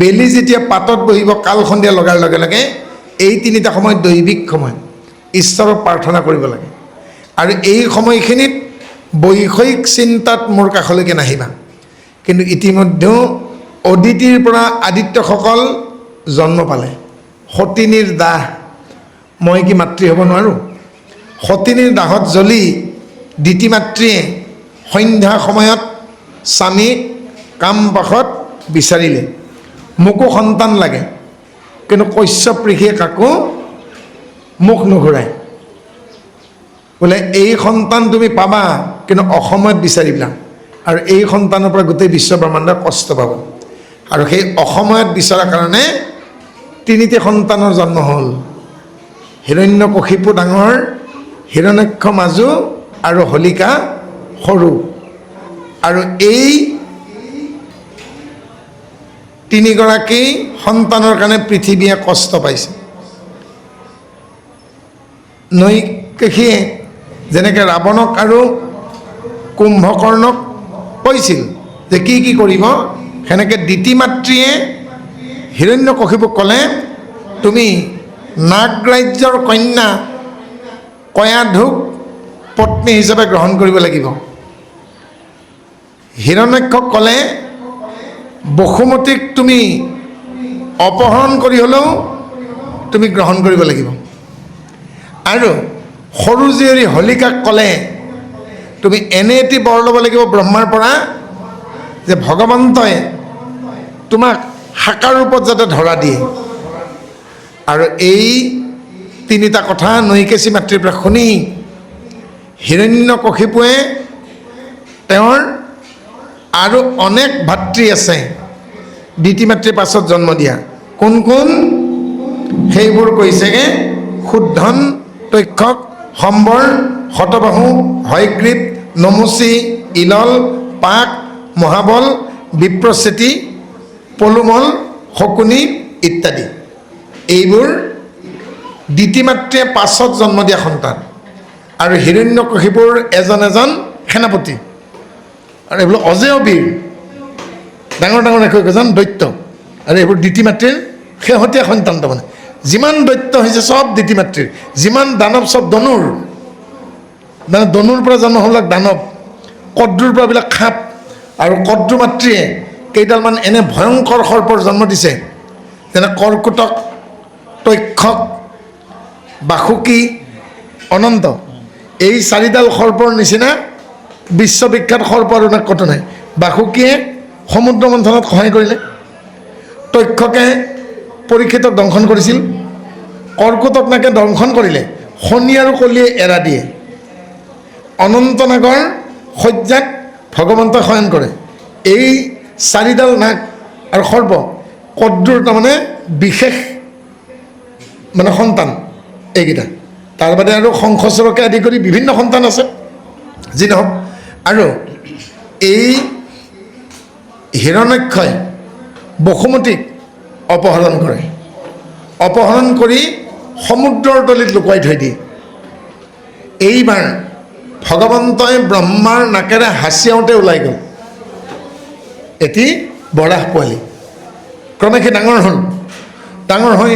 বেলি যেতিয়া পাতত বহিব কাল সন্ধিয়া লগাৰ লগে লগে, এই 3টা সময় দৈবিক সময়, ঈশ্বৰক প্ৰাৰ্থনা কৰিব লাগে। আৰু এই সময়খিনিত বৈষয়িক চিন্তাত মোৰ কাষলৈকে নাহিবা। কিন্তু ইতিমধ্যেও অদিতিৰ পৰা আদিত্যসকল জন্ম পালে। সতিনীৰ দাহ, মই কি মাতৃ হ'ব নোৱাৰোঁ? সতিনীৰ দাহত জ্বলি দিতি মাতৃয়ে সন্ধ্যা সময়ত স্বামীক কামপাশত বিচাৰিলে, মোকো সন্তান লাগে, কিন্তু কশ্যপ ঋষিয়ে কাকো মুখ নুঘূৰাই, বোলে এই সন্তান তুমি পাবা, কিন্তু অসময়ত বিচাৰিবা, আৰু এই সন্তানৰ পৰা গোটেই বিশ্ব ব্ৰহ্মাণ্ডই কষ্ট পাব। আৰু সেই অসময়ত বিচৰাৰ কাৰণে 3টি সন্তানৰ জন্ম হ'ল। হিৰণ্যকশিপু ডাঙৰ, হিৰণ্যাক্ষ মাজু আৰু হলিকা সৰু। আৰু এই 3গৰাকী সন্তানৰ কাৰণে পৃথিৱীয়ে কষ্ট পাইছে। নৈকেশীয়ে যেনেকৈ ৰাৱণক আৰু কুম্ভকৰ্ণক কৈছিল যে কি কি কৰিব, সেনেকৈ দিতি মাতৃয়ে হিৰণ্যকশিপুক ক'লে, তুমি নাগৰাজ্যৰ কন্যা কয়াধুক পত্নী হিচাপে গ্ৰহণ কৰিব লাগিব। হিৰণ্যাক্ষক ক'লে, বসুমতীক তুমি অপহৰণ কৰি হ'লেও তুমি গ্ৰহণ কৰিব লাগিব। আৰু সৰু জীয়ৰী হলিকাক ক'লে, তুমি এনে এটি বৰ ল'ব লাগিব ব্ৰহ্মাৰ পৰা, যে ভগৱন্তই তোমাক সাকাৰ ৰূপত যাতে ধৰা দিয়ে। আৰু এই তিনিটা কথা নৈকেশী মাতৃৰ পৰা শুনি হিৰণ্যকশিপুৱে তেওঁৰ আৰু অনেক ভাতৃ আছে দিতি মাতৃৰ পাছত জন্ম দিয়া। কোন কোন? সেইবোৰ কৈছেগৈ শুদ্ধন, তক্ষক, সম্বৰ, শতবাহু, হয়গ্ৰীৱ, নমুচি, ইলল, পাক, মহাবল, বিপ্ৰচেতি, পলুমল, শকুনি ইত্যাদি। এইবোৰ দিতি মাতৃয়ে পাছত জন্ম দিয়া সন্তান। আৰু হিৰণ্যকশিপুৰ এজন এজন সেনাপতি, আৰু এইবোৰ অজেয় বীৰ, ডাঙৰ ডাঙৰ একোজন দৈত্য। আৰু এইবোৰ দিতি মাতৃৰ শেহতীয়া সন্তান। তাৰমানে যিমান দৈত্য হৈছে চব দিতি মাতৃৰ, যিমান দানৱ চব দনুৰ। মানে দনুৰ পৰা জন্ম হ'লবিলাক দানৱ, কদ্ৰুৰ পৰা বিলাক সাপ। আৰু কদ্ৰু মাতৃয়ে কেইডালমান এনে ভয়ংকৰ সৰ্পৰ জন্ম দিছে, যেনে কৰ্কটক, তক্ষক, বাসুকী, অনন্ত। এই চাৰিডাল সৰ্পৰ নিচিনা বিশ্ববিখ্যাত সৰ্প আৰু ক'তো নাই। বাসুকীয়ে সমুদ্ৰ মন্থনত সহায় কৰিলে, তক্ষকে পৰীক্ষিতক দংশন কৰিছিল, কৰ্কটক নাকে দংশন কৰিলে, শনি আৰু কলিয়ে এৰা দিয়ে, অনন্তনাগৰ শয্যাত ভগৱন্তই শয়ন কৰে। এই চাৰিডাল নাক আৰু সৰ্প কদ্ৰুৰ তাৰমানে বিশেষ মানে সন্তান এইকেইটা। তাৰ বাদে আৰু শংখচৰকে আদি কৰি বিভিন্ন সন্তান আছে, যি নহওক। আৰু এই হিৰণ্যক্ষই বসুমতীক অপহৰণ কৰে, অপহৰণ কৰি সমুদ্ৰৰ তলিত লুকুৱাই থৈ দিয়ে। এইবাৰ ভগৱন্তই ব্ৰহ্মাৰ নাকেৰে হাঁচিয়াওঁতে ওলাই গ'ল এটি বৰাহ পোৱালি। ক্ৰমে সি ডাঙৰ হ'ল, ডাঙৰ হৈ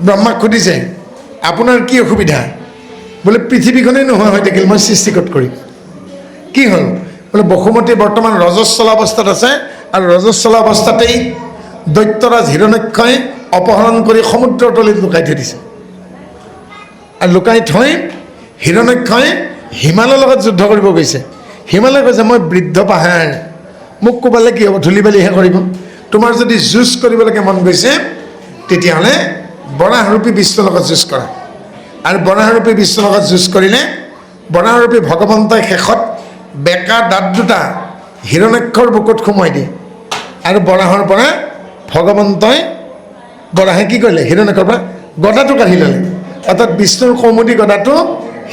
ব্ৰহ্মাক সুধিছে, আপোনাৰ কি অসুবিধা? বোলে পৃথিৱীখনেই নোহোৱা হৈ থাকিল, মই সৃষ্টি ক'ত কৰিম। কি হ'ল? বোলে বসুমতী বৰ্তমান ৰজস্বলা অৱস্থাত আছে, আৰু ৰজস্বলা অৱস্থাতেই দৈত্যৰাজ হিৰণ্যক্ষই অপহৰণ কৰি সমুদ্ৰৰ তলিত লুকাই থৈ দিছে। আৰু লুকাই থৈ হিৰণ্যক্ষই হিমালয়ৰ লগত যুদ্ধ কৰিব গৈছে। হিমালয় কৈছে, মই বৃদ্ধ পাহাৰ, মোক কোবালে কি হ'ব, ধূলি বালিহে কৰিব। তোমাৰ যদি যুঁজ কৰিবলৈকে মন গৈছে তেতিয়াহ'লে বৰাহৰূপী বিষ্ণুৰ লগত যুঁজ কৰা। আৰু বৰাহৰূপী বিষ্ণুৰ লগত যুঁজ কৰিলে বৰাহৰূপী ভগৱন্তই শেষত বেকা দাঁত দুটা হিৰণ্যক্ষৰ বুকুত সোমোৱাই দিয়ে। আৰু বৰাহৰ পৰা ভগৱন্তই, বৰাহে কি কৰিলে? হিৰণ্যক্ষৰ পৰা গদাটো কাঢ়ি ল'লে। অৰ্থাৎ বিষ্ণুৰ কৌমুদী গদাটো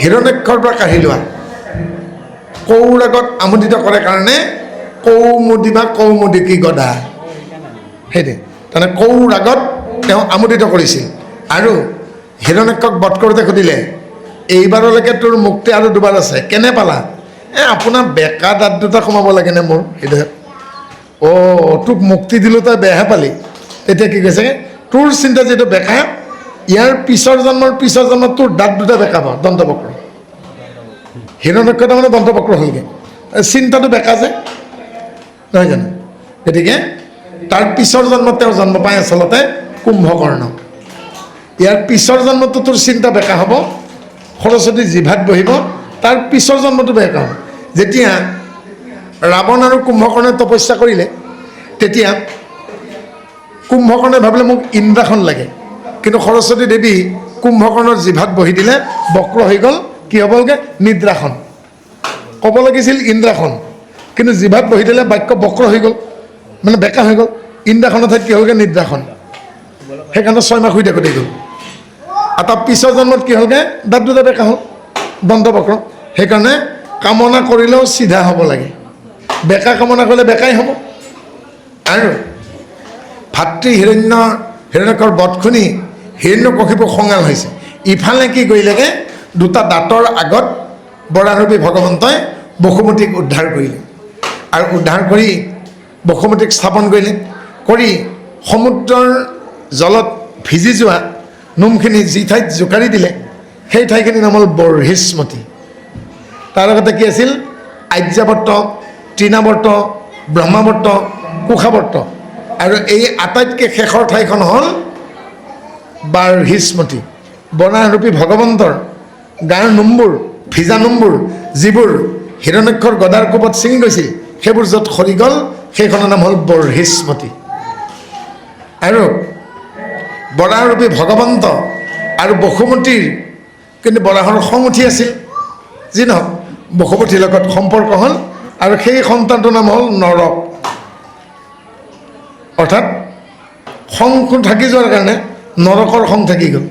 হিৰণ্যক্ষৰ পৰা কাঢ়ি লোৱা। কৌৰাগত আমোদিত কৰে কাৰণে কৌমুদী বা কৌমুদিকী গদা, সেইটোৱে। তাৰমানে কৌৰাগত তেওঁ আমোদিত কৰিছিল। আৰু হিৰণ্যক্ষক বধ কৰোঁতে সুধিলে, এইবাৰলৈকে তোৰ মুক্তি আৰু দুবাৰ আছে, কেনে পালা? আপোনাৰ বেকা দাঁত দুটা সোমাব লাগেনে মোৰ হৃদয়ত? তোক মুক্তি দিলোঁ, তই বেয়াহে পালি। তেতিয়া কি কৈছে, তোৰ চিন্তা যিটো বেকা, ইয়াৰ পিছৰ জন্মত তোৰ দাঁত দুটা বেকা পাওঁ, দন্তবক্ৰ। হিৰণ্যক্ষ তাৰমানে দন্তবক্ৰ হ'লগৈ, চিন্তাটো বেকা যে, নহয় জানো? গতিকে তাৰ পিছৰ জন্মত তেওঁ জন্ম পায় আচলতে কুম্ভকৰ্ণ। ইয়াৰ পিছৰ জন্মতো তোৰ চিন্তা বেকা হ'ব, সৰস্বতী জিভাত বহিব, তাৰ পিছৰ জন্মটো বেকা হ'ব। যেতিয়া ৰাৱণ আৰু কুম্ভকৰ্ণে তপস্যা কৰিলে, তেতিয়া কুম্ভকৰ্ণে ভাবিলে মোক ইন্দ্ৰাসন লাগে, কিন্তু সৰস্বতী দেৱী কুম্ভকৰ্ণৰ জিভাত বহি দিলে, বক্ৰ হৈ গ'ল। কি হ'বলগৈ? নিদ্ৰাসন। ক'ব লাগিছিল ইন্দ্ৰাসন, কিন্তু জিভাত বহি দিলে বাক্য বক্ৰ হৈ গ'ল, মানে বেকা হৈ গ'ল। ইন্দ্ৰাসনৰ ঠাইত কি হ'লগৈ? নিদ্ৰাসন। সেইকাৰণে 6 মাহ শুই থাকোঁতে গ'ল। আৰু তাৰ পিছৰ জন্মত কি হ'লগৈ? দাঁত দুটা বেকা হ'ল, দন্তবক্ৰ। সেইকাৰণে কামনা কৰিলেও চিধা হ'ব লাগে, বেকা কামনা কৰিলে বেকাই হ'ব। আৰু ভাতৃ হিৰণ্যক্ষৰ বধ শুনি হিৰণ্যকশিপু খঙাল হৈছে। ইফালে কি কৰিলেগৈ? দুটা দাঁতৰ আগত বৰাহৰূপী ভগৱন্তই বসুমতীক উদ্ধাৰ কৰিলে। আৰু উদ্ধাৰ কৰি বসুমতীক স্থাপন কৰিলে, কৰি সমুদ্ৰৰ জলত ভিজি যোৱা নোমখিনি যি ঠাইত জোকাৰি দিলে, সেই ঠাইখিনিৰ নাম হ'ল বৰ্হিস্মতী। তাৰ লগতে কি আছিল? আৰ্যাবৰ্ত, তৃণাবৰ্ত, ব্ৰহ্মাবৰ্ত, কুশাবৰ্ত। আৰু এই আটাইতকৈ শেষৰ ঠাইখন হ'ল বাৰ্হিস্মতী। বৰাহৰূপী ভগৱন্তৰ গাৰ নোমবোৰ, ভিজা নোমবোৰ, যিবোৰ হিৰণ্যক্ষৰ গদাৰ কোবত ছিঙি গৈছিল, সেইবোৰ য'ত সৰি গ'ল, সেইখনৰ নাম হ'ল বৰ্হিস্মতী। আৰু বৰাহৰূপী ভগৱন্ত আৰু বসুমতীৰ কিন্তু বৰাহৰ খং উঠি আছিল। যি নহওক বসুমতীৰ লগত সম্পৰ্ক হ'ল আৰু সেই সন্তানটোৰ নাম হ'ল নৰক। অৰ্থাৎ খং থাকি যোৱাৰ কাৰণে নৰকৰ খং থাকি গ'ল,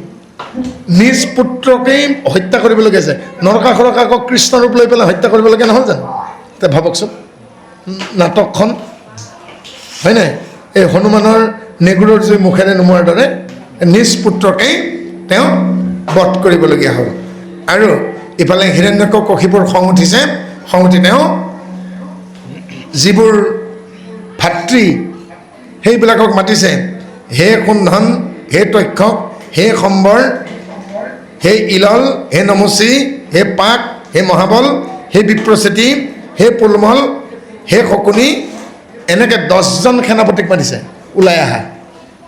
নিজ পুত্ৰকেই হত্যা কৰিবলগীয়া আছে। নৰকাসুৰক আকৌ কৃষ্ণ ৰূপ লৈ পেলাই হত্যা কৰিবলগীয়া নহ'ল জানো? এতিয়া ভাবকচোন নাটকখন, হয় নাই? এই হনুমানৰ নেগুৰৰ জুই মুখেৰে নুমোৱাৰ দৰে নিজ পুত্ৰকেই তেওঁ বধ কৰিবলগীয়া হ'ল। আৰু ইফালে হিৰণ্যকশিপুৰ খং উঠিছে, খং উঠি তেওঁ যিবোৰ ভাতৃ সেইবিলাকক মাতিছে, হে কুণ্ঠন, হে তক্ষক, হে সম্বৰ, হে ইলল, হে নমচি, হে পাক, হে মহাবল, হে বিপ্ৰচেতি, হে পুলমল, হে শকুনি, এনেকৈ 10জন সেনাপতিক মাতিছে ওলাই আহা।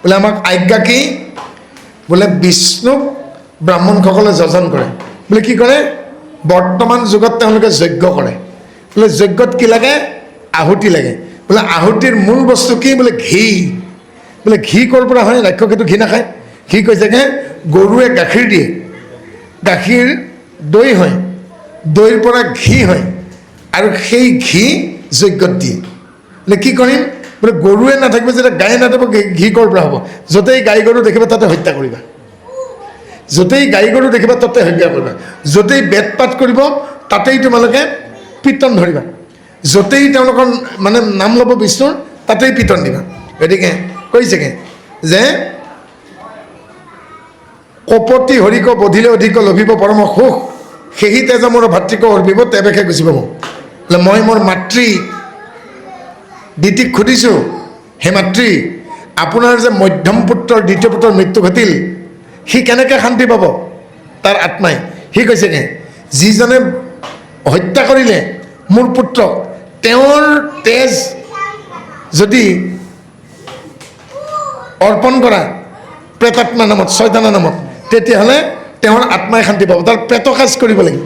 বোলে আমাক আজ্ঞা কি? বোলে বিষ্ণুক ব্ৰাহ্মণসকলে যজন কৰে। বোলে কি কৰে? বৰ্তমান যুগত তেওঁলোকে যজ্ঞ কৰে। বোলে যজ্ঞত কি লাগে? আহুতি লাগে। বোলে আহুতিৰ মূল বস্তু কি? বোলে ঘি। বোলে ঘি ক'ৰ পৰা হয়? ৰাক্ষসেতো ঘি নাখায়। ঘি কৈছেগৈ গৰুৱে গাখীৰ দিয়ে, গাখীৰ দৈ হয়, দৈৰ পৰা ঘি হয়, আৰু সেই ঘি যজ্ঞত দিয়ে। বোলে কি কৰিম? বোলে গৰুৱে নাথাকিব, যেতিয়া গাই নাথাকিব ঘি ক'ৰ পৰা হ'ব? য'তেই গাই গৰু দেখিবা তাতে হত্যা কৰিবা, য'তেই গাই গৰু দেখিবা তাতে হত্যা কৰিবা, য'তেই বেদপাত কৰিব তাতেই তোমালোকে পিতন ধৰিবা, য'তেই তেওঁলোকৰ মানে নাম ল'ব বিষ্ণুৰ তাতেই পিতন দিবা। গতিকে কৈছেগৈ যে কপতি হৰিক বধিলে অধিক লভিব পৰম সুখ, সেহি তেজ মোৰ ভাতৃক অৰ্পিব তেৱেহে গুচিব মোক। বোলে মই মোৰ মাতৃ দিতিক সুধিছোঁ, হে মাতৃ, আপোনাৰ যে মধ্যম পুত্ৰৰ দ্বিতীয় পুত্ৰৰ মৃত্যু ঘটিল, সি কেনেকৈ শান্তি পাব তাৰ আত্মাই? সি কৈছেগৈ যিজনে হত্যা কৰিলে মোৰ পুত্ৰক, তেওঁৰ তেজ যদি অৰ্পণ কৰা প্ৰেতাত্মা নামত, ছয়তানৰ নামত, তেতিয়াহ'লে তেওঁৰ আত্মাই শান্তি পাব। তাৰ প্ৰেতকাজ কৰিব লাগিব,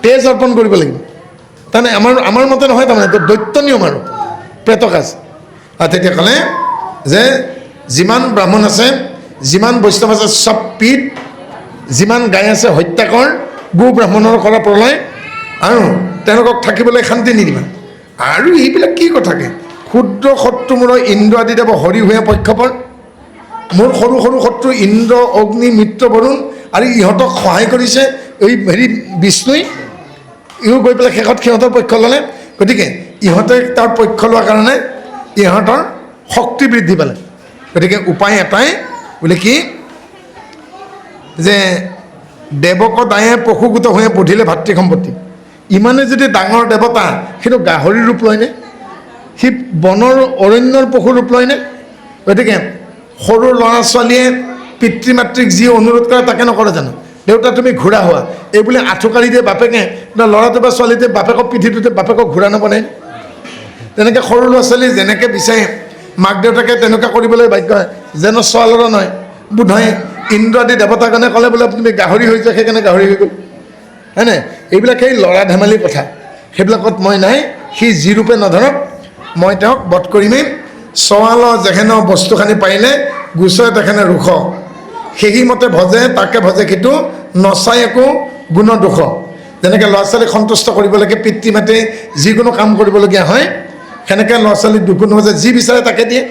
তেজ অৰ্পণ কৰিব লাগিব। তাৰমানে আমাৰ মতে নহয়, তাৰমানে এইটো দৈত্য নিয়ম আৰু প্ৰেতকাজ। আৰু তেতিয়া ক'লে যে যিমান ব্ৰাহ্মণ আছে, যিমান বৈষ্ণৱ আছে, চব পিত, যিমান গাই আছে হত্যা কৰ, গো ব্ৰাহ্মণৰ কৰা প্ৰলয়, আৰু তেওঁলোকক থাকিবলৈ শান্তি নিদিবা। আৰু এইবিলাক কি কথাকে? ক্ষুদ্ৰ শত্ৰু মোৰ ইন্দ্ৰ আদি দেৱ হৰি হৈ পক্ষপৰ। মোৰ সৰু সৰু শত্ৰু ইন্দ্ৰ, অগ্নি, মিত্ৰ, বৰুণ, আৰু ইহঁতক সহায় কৰিছে এই বিষ্ণুই। ইও গৈ পেলাই শেষত সিহঁতৰ পক্ষ ল'লে। গতিকে ইহঁতে তাৰ পক্ষ লোৱাৰ কাৰণে ইহঁতৰ শক্তি বৃদ্ধি পালে। গতিকে উপায় এটাই, বোলে কি? যে দেৱক দায়ে পশুগোট হৈ বধিলে ভাতৃ সম্পত্তি। ইমানে যদি ডাঙৰ দেৱতা, সেইটো গাহৰিৰ ৰূপ লয়নে? সি বনৰ অৰণ্যৰ পশুৰ ৰূপ লয়নে? গতিকে সৰু ল'ৰা ছোৱালীয়ে পিতৃ মাতৃক যি অনুৰোধ কৰে তাকে নকৰে জানো? দেউতা তুমি ঘোঁৰা হোৱা, এই বুলি আঁঠুকাৰি দিয়ে বাপেকে, ল'ৰাটো বা ছোৱালীটোৱে বাপেকক পিঠিটোতে বাপেকক ঘোঁৰা নবনায়। তেনেকৈ সৰু ল'ৰা ছোৱালী যেনেকৈ বিচাৰে মাক দেউতাকে তেনেকুৱা কৰিবলৈ বাধ্য হয়। যেন ছোৱা ল'ৰা নহয়, বোধহয় ইন্দ্ৰ আদি দেৱতাগণে ক'লে বোলে তুমি গাহৰি হৈ যোৱা, সেইকাৰণে গাহৰি হৈ গ'ল, হয়নে? এইবিলাক সেই ল'ৰা ধেমালি কথা, সেইবিলাকত মই নাই। সি যি ৰূপে নধৰক মই তেওঁক বধ কৰিমেই। চোৱাল যেখেন বস্তুখানি পাৰিলে গুচয় তেখেনে ৰুখ, সেই মতে ভজে তাকে ভজে সিটো নচাই একো গুণ দুখ। যেনেকৈ ল'ৰা ছোৱালীক সন্তুষ্ট কৰিব লাগে, পিতৃ মাতৃ যিকোনো কাম কৰিবলগীয়া হয়, সেনেকৈ ল'ৰা ছোৱালীক দুগুণ ভজে। যি বিচাৰে তাকে দিয়ে,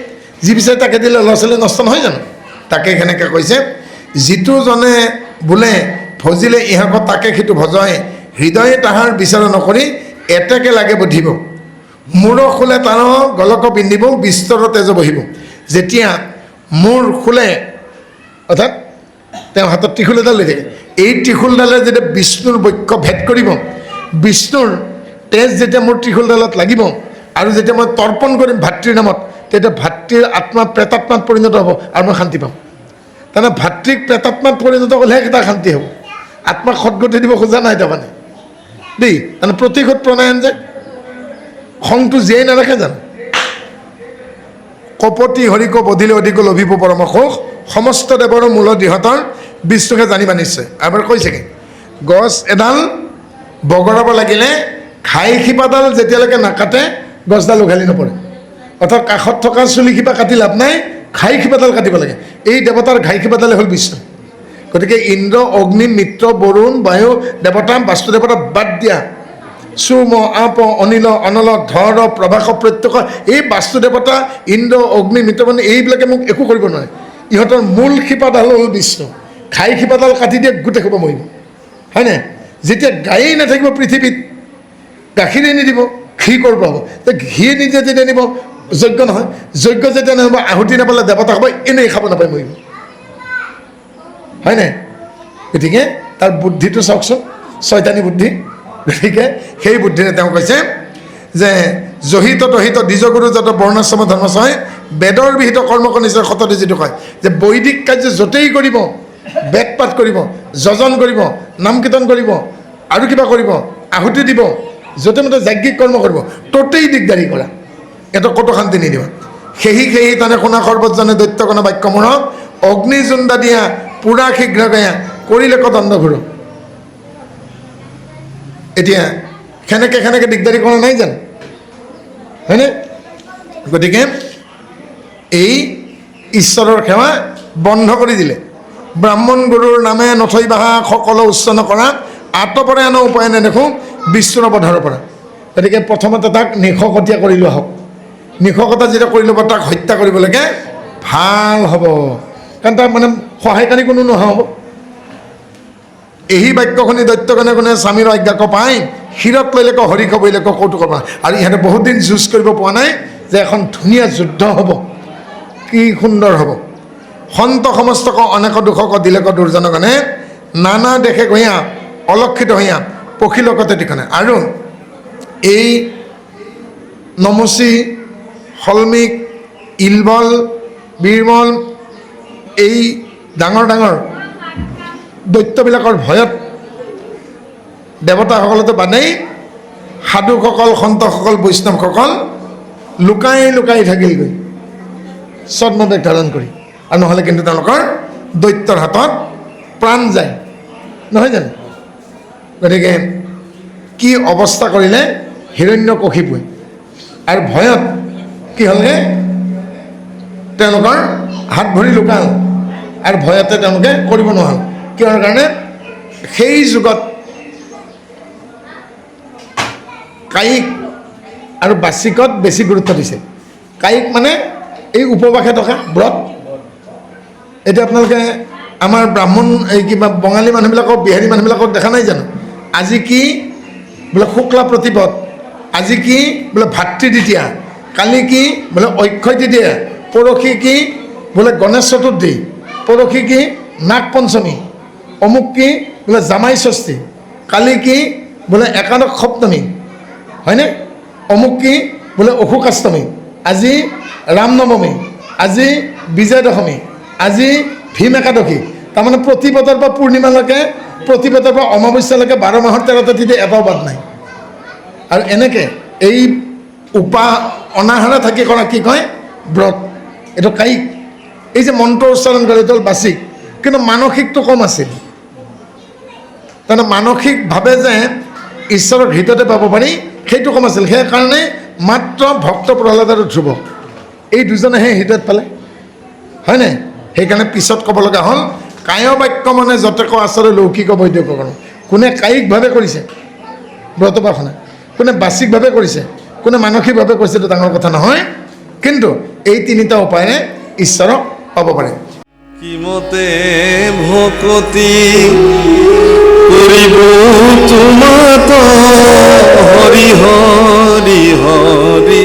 যি বিচাৰে তাকে দিলে ল'ৰা ছোৱালী নষ্ট নহয় জানো? তাকে সেনেকৈ কৈছে, যিটো জনে বোলে ভজিলে ইহঁক তাকে সিটো ভজয়, হৃদয়ে তাহাৰ বিচাৰ নকৰি এতেকে লাগে বুধিব। মূৰ খোলে তাৰ গলক পিন্ধিব, বিস্তৰ তেজ বহিব। যেতিয়া মূৰ খোলে, অৰ্থাৎ তেওঁ হাতত ত্ৰিশূল এডাল লৈ থাকে, এই ত্ৰিশূলডালে যেতিয়া বিষ্ণুৰ বক্ষ ভেদ কৰিব, বিষ্ণুৰ তেজ যেতিয়া মোৰ ত্ৰিশূলডালত লাগিব, আৰু যেতিয়া মই তৰ্পণ কৰিম ভাতৃৰ নামত, তেতিয়া ভাতৃৰ আত্মা প্ৰেতাত্মাত পৰিণত হ'ব আৰু মই শান্তি পাম। তাৰমানে ভাতৃক প্ৰেতাত্মাত পৰিণত হ'লেহে এটা শান্তি হ'ব। আত্মাক সদগতি দিব খোজা নাই তাৰমানে দেই। তাৰমানে প্ৰতিশোধ প্ৰণায়ন যে খংটো জীয়াই নাৰাখে জানো? কপতি হৰিক বধিলে অধিক লভিব পৰম সুখ, সমস্ত দেৱৰ মূল দিহঁতৰ বিষ্ণুকে জানিবা নিশ্চয়। এবাৰ কৈছেগৈ গছ এডাল বগৰাব লাগিলে ঘাই শিপাডাল যেতিয়ালৈকে নাকাটে গছডাল উঘালি নপৰে। অৰ্থাৎ কাষত থকা চুলি শিপা কাটি লাভ নাই, ঘাই শিপাডাল কাটিব লাগে। এই দেৱতাৰ ঘাই শিপাডালে হ'ল বিষ্ণু। গতিকে ইন্দ্ৰ, অগ্নি, মিত্ৰ, বৰুণ, বায়ু দেৱতা, বাস্তুদেৱতা বাদ দিয়া, চুম, আপ, অনিল, অনল, ধৰ, প্ৰভাস, প্ৰত্যক্ষ, এই বাস্তুদেৱতা, ইন্দ্ৰ, অগ্নি, মিত্ৰ, বৰুণ এইবিলাকে মোক একো কৰিব নোৱাৰে। ইহঁতৰ মূল শিপাডাল হ'ল বিষ্ণু। ঘাই শিপাডাল কাটি দিয়ে গোটেই সোপা মৰিব, হয়নে? যেতিয়া গায়েই নাথাকিব পৃথিৱীত, গাখীৰেই নিদিব, ঘি ক'ৰ পৰা হ'ব? ঘি নিজে যেতিয়া নিব যজ্ঞ নহয়, যজ্ঞ যেতিয়া নহ'ব, আহুতি নাপালে দেৱতা হ'ব, এনেই খাব নাপায় মৰিব, হয়নে? গতিকে তাৰ বুদ্ধিটো চাওকচোন, ছয়তানী বুদ্ধি। গতিকে সেই বুদ্ধিৰে তেওঁ কৈছে যে জহিত তহিত দ্বিজগুৰু যত বৰ্ণাশ্ৰম ধৰ্মচয় বেদৰ বিহিত কৰ্মক নিশ্চয় সততে যিটো কয় যে বৈদিক কাৰ্য য'তেই কৰিব, বেদ পাঠ কৰিব, যজন কৰিব, নাম কীৰ্তন কৰিব, আৰু কিবা কৰিব, আহুতি দিব, য'তে মতে যাজ্ঞিক কৰ্ম কৰিব, ত'তেই দিগদাৰী কৰা, এটা ক'তো শান্তি নিদিব। সেহি তানে শুনা সৰ্বজনে দৈত্যকণা বাক্য মূৰক অগ্নি জুন্দা দিয়া পুৰা শীঘ্ৰ গয়া কৰিলে কদণ্ড ঘূৰ। এতিয়া সেনেকে দিগদাৰী কৰা নাই জানো, হয়নে? গতিকে এই ঈশ্বৰৰ সেৱা বন্ধ কৰি দিলে। ব্ৰাহ্মণ গুৰুৰ নামে নথৈ বাহা সকলো উচ্চ নকৰা আঁতপৰে আনো উপায় নেদেখোঁ বিষ্ণুৰ বধাৰৰ পৰা। গতিকে প্ৰথমতে তাক নিশকতীয়া কৰি লোৱা হওক। নিশকতা যেতিয়া কৰি ল'ব, তাক হত্যা কৰিব লাগে, ভাল হ'ব, কাৰণ তাৰ মানে সহায়কাৰী কোনো নহ'ব। এই বাক্য শুনি দৈত্যগণে কোনে স্বামীৰ আজ্ঞাক পাই শিৰত লৈলেক হৰি খবৈলেক কৌতুক কৰা। আৰু ইহঁতে বহুত দিন যুঁজ কৰিব পোৱা নাই যে এখন ধুনীয়া যুদ্ধ হ'ব, কি সুন্দৰ হ'ব। সন্ত সমস্তক অনেক দুখক দিলেক দুৰ্জনগণে নানা দেশে গঞা অলক্ষিত হৈয়া পখিলকতে ঠিকনে। আৰু এই নমচি, শল্মিক, ইলবল, বীৰবল এই ডাঙৰ ডাঙৰ দৈত্যবিলাকৰ ভয়ত দেৱতাসকলতো বাদেই সাধুসকল, সন্তসকল, বৈষ্ণৱসকল লুকাই লুকাই থাকিলগৈ ছদ্মবেশ ধাৰণ কৰি। আৰু নহ'লে কিন্তু তেওঁলোকৰ দৈত্যৰ হাতত প্ৰাণ যায়, নহয় জানো? গতিকে কি অৱস্থা কৰিলে হিৰণ্যকশিপুৱে। আৰু ভয়ত কি হ'লগৈ, তেওঁলোকৰ হাত ভৰি লুকাল, আৰু ভয়তে তেওঁলোকে কৰিব নোৱাৰে। কিহৰ কাৰণে? সেই যুগত কায়িক আৰু বাচিকত বেছি গুৰুত্ব দিছে। কায়িক মানে এই উপবাসে থকা ব্ৰত। এতিয়া আপোনালোকে আমাৰ ব্ৰাহ্মণ এই কিবা বঙালী মানুহবিলাকক, বিহাৰী মানুহবিলাকক দেখা নাই জানো? আজি কি বোলে শুক্লা প্ৰতিপদ, আজি কি বোলে ভাতৃ দ্বিতীয়া, কালি কি বোলে অক্ষয় তৃতীয়া, পৰহি কি বোলে গণেশ চতুৰ্থী, পৰহি কি নাগ পঞ্চমী, অমুক কি বোলে জামাই ষষ্ঠী, কালি কি বোলে একাদশ সপ্তমী, হয়নে? অমুক কি বোলে অশোকাষ্টমী, আজি ৰামনৱমী, আজি বিজয় দশমী, আজি ভীম একাদশী। তাৰমানে প্ৰতিপদৰ পৰা পূৰ্ণিমালৈকে, প্ৰতিপদৰ পৰা অমাৱস্যালৈকে 12 মাহৰ 13টা তিথি এটাও বাদ নাই। আৰু এনেকৈ এই অনাহাৰে থাকি কৰা কি কয় ব্ৰত, এইটো কায়িক। এই যে মন্ত্ৰ উচ্চাৰণ কৰে এইটো হ'ল বাচিক, কিন্তু মানসিকটো কম আছিল। তাৰমানে মানসিকভাৱে যে ঈশ্বৰক হৃদয়তে পাব পাৰি সেইটো কম আছিল। সেইকাৰণে মাত্ৰ ভক্ত প্ৰহ্লাদ আৰু ধ্ৰুৱ এই দুজনেহে হৃদয়ত পালে, হয়নে? সেইকাৰণে পিছত ক'ব লগা হ'ল কায় বাক্য মানে যতে ক আচৰে লৌকিক বৈদিক কৰ্ম। কোনে কায়িকভাৱে কৰিছে ব্ৰতোপাসনা, কোনে বাচিকভাৱে কৰিছে, কোনে মানসিকভাৱে কৰিছে, এইটো ডাঙৰ কথা নহয়। কিন্তু এই তিনিটা উপায়েৰে ঈশ্বৰক পাব পাৰে। কিমতে ভকতি কৰিব তোমাত হৰি হৰি হৰি